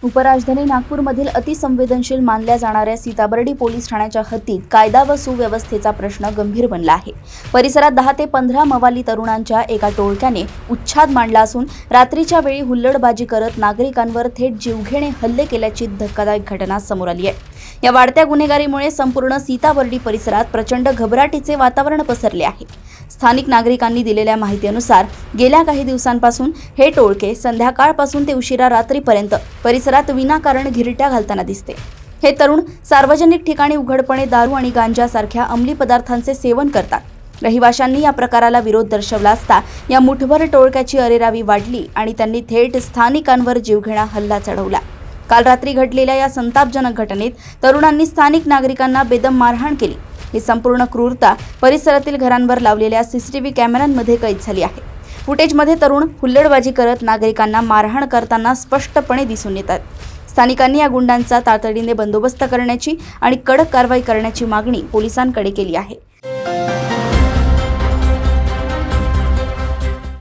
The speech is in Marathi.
उपराजधानी नागपूरमधील अतिसंवेदनशील मानल्या जाणाऱ्या सीताबर्डी पोलीस ठाण्याच्या हद्दीत कायदा व सुव्यवस्थेचा प्रश्न गंभीर बनला आहे। परिसरात 10 ते 15 मवाली तरुणांच्या एका टोळक्याने उच्छाद मांडला असून रात्रीच्या वेळी हुल्लडबाजी करत नागरिकांवर थेट जीवघेणे हल्ले केल्याची धक्कादायक घटना समोर आली आहे। या वाढत्या गुन्हेगारीमुळे संपूर्ण सीताबर्डी परिसरात प्रचंड घबराटीचे वातावरण पसरले आहे। स्थानिक नागरिकांनी दिलेल्या माहितीनुसार गेल्या काही दिवसांपासून हे टोळके संध्याकाळपासून ते उशिरा रात्रीपर्यंत परिसरात विनाकारण घिरट्या घालताना दिसते। हे तरुण सार्वजनिक ठिकाणी उघडपणे दारू आणि गांजासारख्या अंमली पदार्थांचे सेवन करतात। रहिवाशांनी या प्रकाराला विरोध दर्शवला असता या मुठभर टोळक्याची अरेरावी वाढली आणि त्यांनी थेट स्थानिकांवर जीवघेणा हल्ला चढवला। काल रात्री घडलेल्या या संतापजनक घटनेत तरुणांनी स्थानिक नागरिकांना बेदम मारहाण केली। ही संपूर्ण क्रूरता परिसरातील घरांवर लावलेल्या सीसीटीव्ही कॅमेऱ्यांमध्ये कैद झाली आहे। फुटेजमध्ये तरुण हुल्लडबाजी करत नागरिकांना मारहाण करताना स्पष्टपणे दिसून येतात। स्थानिकांनी या गुंडांचा तातडीने बंदोबस्त करण्याची आणि कडक कारवाई करण्याची मागणी पोलिसांकडे केली आहे।